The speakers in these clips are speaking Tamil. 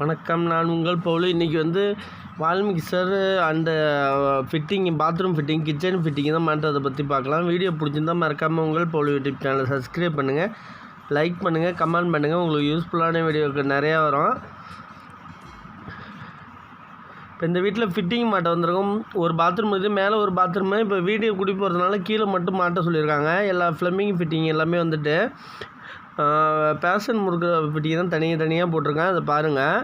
வணக்கம். நான் உங்கள் பவுல். இன்றைக்கி வால் mixer and fitting, bathroom fitting, kitchen fitting தான் மாட்டுறதை பற்றி பார்க்கலாம். வீடியோ பிடிச்சிருந்தால் மறக்காமல் உங்கள் பவுல் யூடியூப் சேனலை சப்ஸ்கிரைப் பண்ணுங்கள், லைக் பண்ணுங்கள், கமெண்ட் பண்ணுங்கள். உங்களுக்கு யூஸ்ஃபுல்லான வீடியோக்கு நிறையா வரும். இப்போ இந்த வீட்டில் ஃபிட்டிங் மாட்ட வந்திருக்கோம். ஒரு பாத்ரூம் இருக்குது, மேலே ஒரு பாத்ரூமு. இப்போ வீடியோ குடி போகிறதுனால கீழே மட்டும் மாட்ட சொல்லியிருக்காங்க. எல்லா ஃப்ளம்பிங் ஃபிட்டிங் எல்லாமே பேஷன் முறுக்கிற ஃபிட்டிங் தான் தனியாக போட்டிருக்கேன். அதை பாருங்கள்.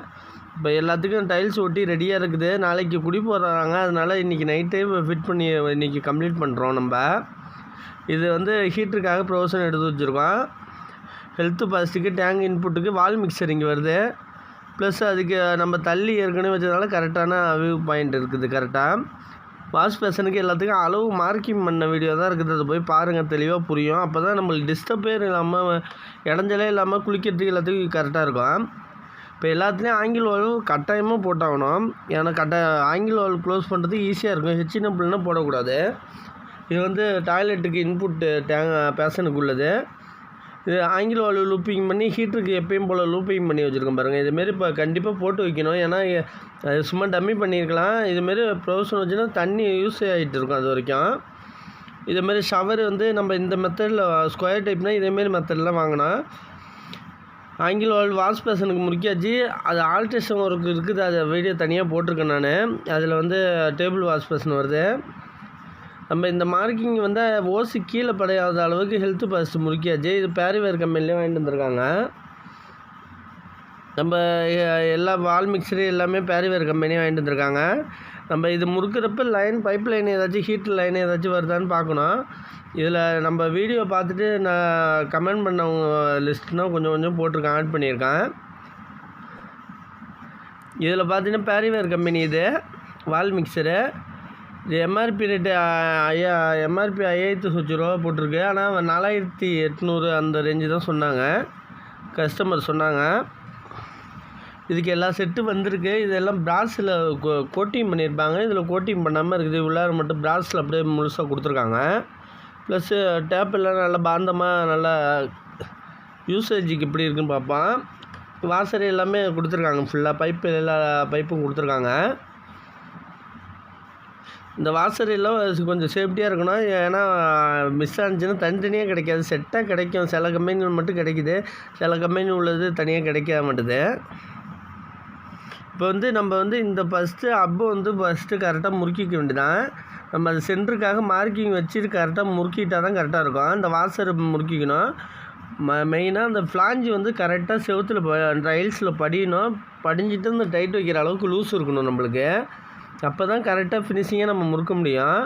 இப்போ எல்லாத்துக்கும் டைல்ஸ் ஒட்டி ரெடியாக இருக்குது. நாளைக்கு குடி போடுறாங்க, அதனால் இன்றைக்கி நைட்டே ஃபிட் பண்ணி இன்றைக்கி கம்ப்ளீட் பண்ணுறோம். நம்ம இது ஹீட்டருக்காக ப்ரொவிஷன் எடுத்து வச்சுருக்கோம். ஹெல்த்து பாஸ்ட்டுக்கு, டேங்க் இன்புட்டுக்கு வால் மிக்சர் இங்கே வருது. ப்ளஸ் அதுக்கு நம்ம தள்ளி ஏற்கனவே வச்சதுனால கரெக்டான வியூ பாயிண்ட் இருக்குது. கரெக்டாக வாஷ் பேஷனுக்கு எல்லாத்துக்கும் அளவு மார்க்கிங் பண்ண வீடியோ தான் இருக்குது. அதை போய் பாருங்கள், தெளிவாக புரியும். அப்போ தான் நம்மளுக்கு டிஸ்டர்பே இல்லாமல், இடைஞ்சலே இல்லாமல் குளிக்கிறதுக்கு எல்லாத்துக்கும் கரெக்டாக இருக்கும். இப்போ எல்லாத்துலேயும் ஆங்கிள் வால்வு கட்டாயமாக போட்டாகணும். ஏன்னா ஆங்கிள் வால்வு க்ளோஸ் பண்ணுறதுக்கு ஈஸியாக இருக்கும். ஹெச்இனப்புள்னா போடக்கூடாது. இது டாய்லெட்டுக்கு இன்புட்டு பேஷனுக்கு உள்ளது. இது ஆங்கிள் வால்வு லூப்பிங் பண்ணி ஹீட்டருக்கு எப்பயும் போல் லூப்பிங் பண்ணி வச்சுருக்கோம் பாருங்கள். இதுமாரி இப்போ கண்டிப்பாக போட்டு வைக்கணும். ஏன்னா அது சும்மா டம்மி பண்ணியிருக்கலாம். இதுமாரி ப்ரொவிஷன் வச்சுன்னா தண்ணி யூஸ் ஆகிட்டு இருக்கும். அது வரைக்கும் இதுமாரி ஷவர் நம்ம இந்த மெத்தடில் ஸ்கொயர் டைப்னால் இதேமாரி மெத்தடெலாம் வாங்கினோம். ஆங்கிள் வால்வு வாஷ் பேஷனுக்கு முறுக்கியாச்சு. அது ஆல்ட்ரேஷன் ஒர்க் இருக்குது. அதை வீடியோ தனியாக போட்டிருக்கேன் நான். அதில் டேபிள் வாஷ் பேஷன் வருது. நம்ம இந்த மார்க்கிங் ஓசி கீழே படையாத அளவுக்கு ஹெல்த்து பாஸ்ட் முறுக்கியாச்சு. இது பேரிவேர் கம்பெனிலே வாங்கிட்டு வந்திருக்காங்க. நம்ம எல்லா வால் மிக்சரு எல்லாமே பேரிவேர் கம்பெனியே வாங்கிட்டு வந்திருக்காங்க. நம்ம இது முறுக்கிறப்ப பைப் லைன் ஏதாச்சும் ஹீட்டர் லைன் ஏதாச்சும் வருதான்னு பார்க்கணும். இதில் நம்ம வீடியோ பார்த்துட்டு நான் கமெண்ட் பண்ணவங்க லிஸ்ட்னா கொஞ்சம் போட்டிருக்கேன், ஆட் பண்ணியிருக்கேன். இதில் பார்த்தீங்கன்னா பேரிவேர் கம்பெனி இது வால் மிக்சரு. இது எம்ஆர்பி ரேட்டு எம்ஆர்பி 5000 ரூபா போட்டிருக்கு. ஆனால் 4800 அந்த ரேஞ்சு தான் சொன்னாங்க, கஸ்டமர் சொன்னாங்க. இதுக்கு எல்லா செட்டு வந்திருக்கு. இதெல்லாம் பிராஸில் கோட்டிங் பண்ணியிருப்பாங்க. இதில் கோட்டிங் பண்ணாமல் இருக்குது. உள்ளார மட்டும் பிராஸில் அப்படியே முழுசாக கொடுத்துருக்காங்க. ப்ளஸ்ஸு டேப் எல்லாம் நல்லா பாந்தமாக, நல்லா யூசேஜுக்கு எப்படி இருக்குன்னு பார்ப்போம். வாசர் எல்லாமே கொடுத்துருக்காங்க. ஃபுல்லாக பைப்பு, எல்லா பைப்பும் கொடுத்துருக்காங்க. இந்த வாசர் எல்லாம் கொஞ்சம் சேஃப்டியாக இருக்கணும். ஏன்னா மிஸ் ஆனிச்சுன்னா தனித்தனியாக கிடைக்காது, செட்டாக கிடைக்கும். சில கம்பெனிகள் மட்டும் கிடைக்குது, சில கம்பெனி உள்ளது தனியாக கிடைக்க மாட்டுது. இப்போ நம்ம இந்த ஃபஸ்ட்டு கரெக்டாக முறுக்கிக்க வேண்டியதான். நம்ம அது சென்டருக்காக மார்க்கிங் வச்சுட்டு கரெக்டாக முறுக்கிட்டால் தான் கரெக்டாக இருக்கும். இந்த வாசர் முறுக்கிக்கணும். மெயினாக அந்த ஃப்ளாஞ்சு கரெக்டாக செவுத்தில் டைல்ஸில் படியணும். படிஞ்சிட்டு இந்த டைட் வைக்கிற அளவுக்கு லூஸ் இருக்கணும் நம்மளுக்கு. அப்போ தான் கரெக்டாக ஃபினிஷிங்காக நம்ம முறுக்க முடியும்.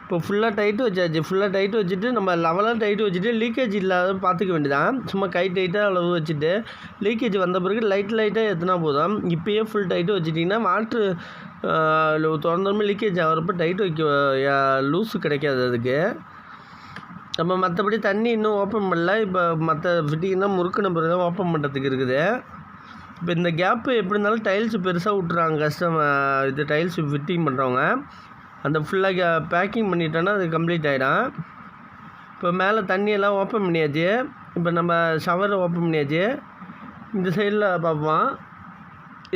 இப்போ ஃபுல்லாக டைட்டு வச்சாச்சு. ஃபுல்லாக டைட்டு வச்சுட்டு நம்ம லெவலாக டைட்டு வச்சுட்டு லீக்கேஜ் இல்லாத பார்த்துக்க வேண்டியதான். சும்மா டைட்டாக அளவு வச்சுட்டு லீக்கேஜ் வந்த பிறகு லைட்டாக எத்தனா போதும். இப்போயே ஃபுல் டைட்டு வச்சுட்டிங்கன்னா வாட்ரு திறந்தோமே லீக்கேஜ் ஆகிறப்ப டைட்டு வைக்க லூஸு கிடைக்காது. அதுக்கு நம்ம மற்றபடி தண்ணி இன்னும் ஓப்பன் பண்ணல. இப்போ மற்ற ஃபிட்டிங்னா முறுக்குன பிறகு தான் ஓப்பன் பண்ணுறதுக்கு இருக்குது. இப்போ இந்த கேப்பு எப்படி இருந்தாலும் டைல்ஸு பெருசாக விட்டுறாங்க கஸ்டமர். இது டைல்ஸு ஃபிட்டிங் பண்ணுறவங்க அந்த ஃபுல்லாக பேக்கிங் பண்ணிட்டோன்னா அது கம்ப்ளீட் ஆகிடும். இப்போ மேலே தண்ணியெல்லாம் ஓப்பன் பண்ணியாச்சு. இப்போ நம்ம ஷவரை ஓப்பன் பண்ணியாச்சு. இந்த சைடில் பார்ப்போம்.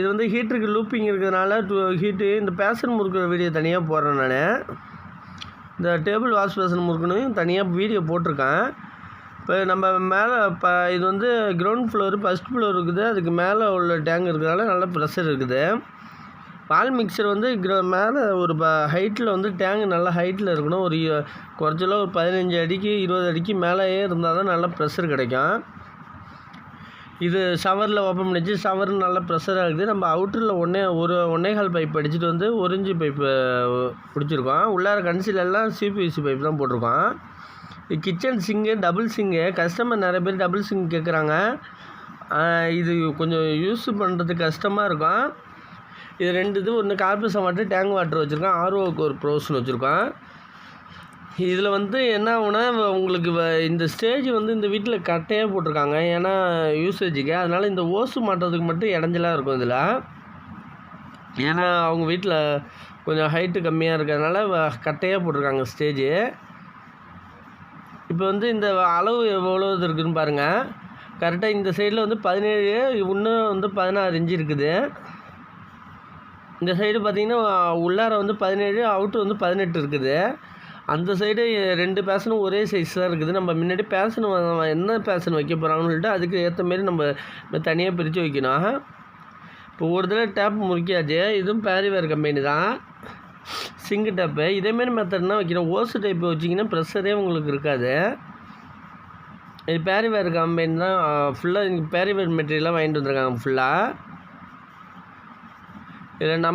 இது ஹீட்டருக்கு லூப்பிங் இருக்கிறதுனால ஹீட்டு இந்த பேஷன் முறுக்கிற வீடியோ தனியாக போடுறேன் நான். இந்த டேபிள் வாஷ் பேஷன் முறுக்கணும் தனியாக வீடியோ போட்டிருக்கேன். இப்போ நம்ம மேலே இது கிரவுண்ட் ஃப்ளோரு, ஃபஸ்ட் ஃப்ளோர் இருக்குது. அதுக்கு மேலே உள்ள டேங்க் இருக்கிறதுனால நல்ல ப்ரெஷர் இருக்குது. வால் மிக்சர் மேலே ஒரு ஹைட்டில் டேங்க் நல்லா ஹைட்டில் இருக்கணும். ஒரு குறைச்சலாம் ஒரு 15 அடிக்கு 20 அடிக்கு மேலேயே இருந்தால் தான் நல்லா ப்ரெஷர் கிடைக்கும். இது ஷவரில் ஓப்பன் பண்ணிச்சு. ஷவர் நல்லா ப்ரெஷராக இருக்குது. நம்ம அவுட்டரில் 1.25 பைப் அடிச்சுட்டு 1 இன்ச்சு பைப்பு பிடிச்சிருக்கோம். உள்ளார கன்சிலெல்லாம் சிபிவிசி பைப் தான் போட்டிருக்கோம். கிச்சன் சிங்கு, டபுள் சிங்கு. கஸ்டமர் நிறைய பேர் டபுள் சிங் கேட்குறாங்க. இது கொஞ்சம் யூஸ் பண்ணுறதுக்கு கஷ்டமாக இருக்கும். இது 2 ஒன்று கார்பரேஷன் வாட்டர், டேங்க் வாட்டர் வச்சுருக்கோம். ஆர்ஓக்கு ஒரு ப்ரொவிஷன் வச்சுருக்கோம். இதில் என்ன ஆகுனா உங்களுக்கு இந்த ஸ்டேஜ் இந்த வீட்டில் கட்டையாக போட்டிருக்காங்க. ஏன்னா யூசேஜுக்கு. அதனால் இந்த ஓசு மாட்டுறதுக்கு மட்டும் இடைஞ்சலாக இருக்கும் இதில். ஏன்னா அவங்க வீட்டில் கொஞ்சம் ஹைட்டு கம்மியாக இருக்கிறதுனால கட்டையாக போட்டிருக்காங்க ஸ்டேஜு. இப்போ இந்த அளவு எவ்வளோ இருக்குதுன்னு பாருங்கள். கரெக்டாக இந்த சைடில் வந்து 17, இன்னும் வந்து 16 இன்ச்சு இருக்குது. இந்த சைடு பார்த்திங்கன்னா உள்ளார வந்து 17, அவுட்டு வந்து 18 இருக்குது. அந்த சைடு 2 பேஷனும் ஒரே சைஸ் தான் இருக்குது. நம்ம முன்னாடி பேஷன் என்ன பேஷன் வைக்க போகிறாங்கன்னு சொல்லிட்டு அதுக்கு ஏற்ற மாரி நம்ம தனியாக பிரித்து வைக்கணும். இப்போ ஒரு தடவை டேப் முறிக்காச்சு. இதுவும் பேரிவேர் கம்பெனி தான், சிங்கு டேப்பு. இதேமாரி மெத்தட்னா வைக்கணும். ஓசு டைப்பு வச்சிங்கன்னா ப்ரெஷரே உங்களுக்கு இருக்காது. இது பேரிவேர் கம்பெனி தான். ஃபுல்லாக இங்கே பேரிவேர் மெட்டீரியலாக வாங்கிட்டு வந்துருக்காங்க ஃபுல்லாக. இதில்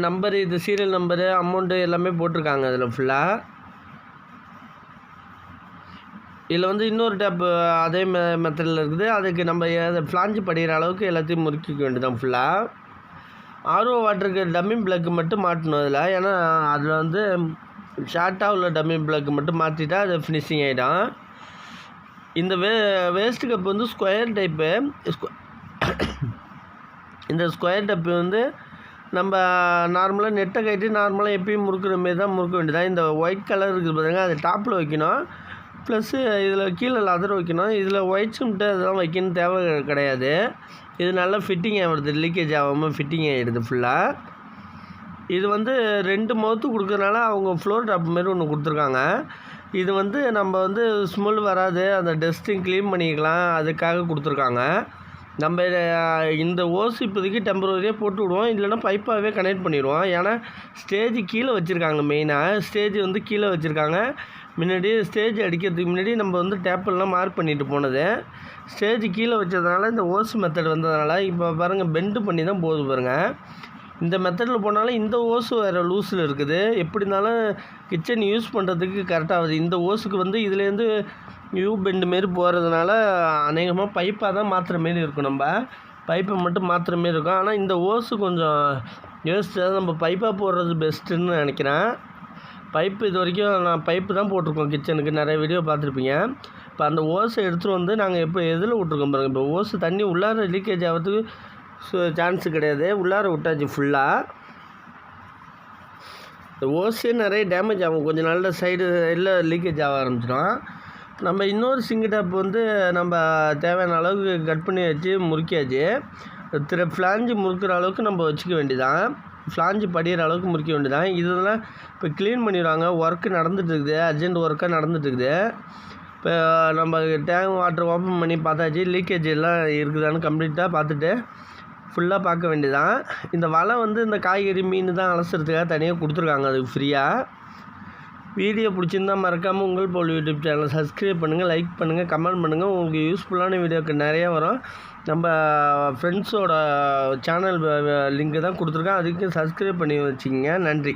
நம்பர் இது சீரியல் நம்பரு, அமௌண்ட்டு எல்லாமே போட்டிருக்காங்க அதில் ஃபுல்லாக. இதில் வந்து இன்னொரு டேப்பு அதே மெத்தடில் இருக்குது. அதுக்கு நம்ம ஃப்ளாஞ்சு படிக்கிற அளவுக்கு எல்லாத்தையும் முறுக்கிக்க வேண்டியதான் ஃபுல்லாக. ஆர்ஓ வாட்டருக்கு டம்மி பிளக்கு மட்டும் மாட்டணும் அதில். ஏன்னா அதில் வந்து ஷார்ட்டாக உள்ள டம்மி பிளக்கு மட்டும் மாற்றிட்டா அது ஃபினிஷிங் ஆகிடும். இந்த வேஸ்ட்டு கப் வந்து ஸ்கொயர் டைப்பு. இந்த ஸ்கொயர் டப்பு வந்து நம்ம நார்மலாக நெட்டை கட்டி நார்மலாக எப்பயும் முறுக்கிற மாரி தான் முறுக்க வேண்டியதான். இந்த ஒயிட் கலர் இருக்குது பாருங்க, அது டாப்பில் வைக்கணும். ப்ளஸ்ஸு இதில் கீழே லதர் வைக்கணும். இதில் ஒயிட் சிமெண்ட்டு அதெல்லாம் வைக்கணும் தேவை கிடையாது. இது நல்லா ஃபிட்டிங் ஆகிடுது, லீக்கேஜ் ஆகாமல் ஃபிட்டிங் ஆகிடுது ஃபுல்லாக. இது வந்து 2 மவுத்து கொடுக்குறதுனால அவங்க ஃப்ளோர் டாப் மாரி ஒன்று கொடுத்துருக்காங்க. இது வந்து நம்ம வந்து ஸ்மெல் வராது, அந்த டஸ்ட்டையும் க்ளீன் பண்ணிக்கலாம், அதுக்காக கொடுத்துருக்காங்க. நம்ம இந்த ஓஸ் இப்போதைக்கு டெம்பரரியாக போட்டு விடுவோம், இல்லைன்னா பைப்பாகவே கனெக்ட் பண்ணிடுவோம். ஏன்னா ஸ்டேஜ் கீழே வச்சுருக்காங்க. மெயினாக ஸ்டேஜ் வந்து கீழே வச்சுருக்காங்க. முன்னாடி ஸ்டேஜ் அடிக்கிறதுக்கு முன்னாடி நம்ம வந்து டேப்பெல்லாம் மார்க் பண்ணிட்டு போனது. ஸ்டேஜ் கீழே வச்சதுனால இந்த ஓஸ் மெத்தட் வந்ததுனால இப்போ பாருங்கள் பெண்டு பண்ணி தான் போகுது பாருங்கள். இந்த மெத்தடில் போனாலும் இந்த ஓஸு வேறு லூஸில் இருக்குது. எப்படி இருந்தாலும் கிச்சன் யூஸ் பண்ணுறதுக்கு கரெக்டாகுது. இந்த ஓஸுக்கு வந்து இதுலேருந்து யூ பெண்டு மாரி போகிறதுனால அநேகமாக பைப்பாக தான் மாற்றுற மாரி இருக்கும். நம்ம பைப்பை மட்டும் மாற்றுற மாரி இருக்கும். ஆனால் இந்த ஓஸு கொஞ்சம் யோசிச்சு நம்ம பைப்பாக போடுறது பெஸ்ட்டுன்னு நினைக்கிறேன். பைப்பு இது வரைக்கும் நான் பைப்பு தான் போட்டிருக்கோம் கிச்சனுக்கு, நிறைய வீடியோ பார்த்துருப்பீங்க. இப்போ அந்த ஓஸை எடுத்துகிட்டு வந்து நாங்கள் இப்போ எதில் விட்ருக்கோம் பாருங்கள். இப்போ ஓஸு தண்ணி உள்ளார லீக்கேஜ் ஆகிறதுக்கு சான்ஸு கிடையாது. உள்ளார விட்டாச்சு ஃபுல்லாக. இந்த ஓஸே நிறைய டேமேஜ் ஆகும், கொஞ்சம் நல்ல சைடு எல்லாம் லீக்கேஜ் ஆக ஆரம்பிச்சிடும். நம்ம இன்னொரு சிங்கு டேப் வந்து நம்ம தேவையான அளவுக்கு கட் பண்ணி வச்சு முறுக்கியாச்சு. ஃப்ளாஞ்சு முறுக்கிற அளவுக்கு நம்ம வச்சுக்க வேண்டியதான், ஃப்ளாஞ்சு படிகிற அளவுக்கு முறிக்க வேண்டியதான். இதெல்லாம் இப்போ க்ளீன் பண்ணிடுவாங்க. ஒர்க்கு நடந்துகிட்ருக்குது, அர்ஜென்ட் ஒர்க்காக நடந்துகிட்ருக்குது. இப்போ நம்ம டேங்க் வாட்டர் ஓப்பன் பண்ணி பார்த்தாச்சு, லீக்கேஜ் எல்லாம் இருக்குதான்னு கம்ப்ளீட்டாக பார்த்துட்டு ஃபுல்லாக பார்க்க வேண்டியதான். இந்த வலை வந்து இந்த காய்கறி மீன் தான் அலசுறதுக்காக தனியாக கொடுத்துருக்காங்க, அதுக்கு ஃப்ரீயாக. வீடியோ பிடிச்சிருந்தால் மறக்காமல் உங்கள் போல் யூடியூப் சேனலை சப்ஸ்கிரைப் பண்ணுங்கள், லைக் பண்ணுங்கள், கமெண்ட் பண்ணுங்கள். உங்களுக்கு யூஸ்ஃபுல்லான வீடியோக்கு நிறையா வரும். நம்ம ஃப்ரெண்ட்ஸோட சேனல் லிங்க்கு தான் கொடுத்துருக்கேன், அதுக்கு சப்ஸ்கிரைப் பண்ணி வச்சுக்கோங்க. நன்றி.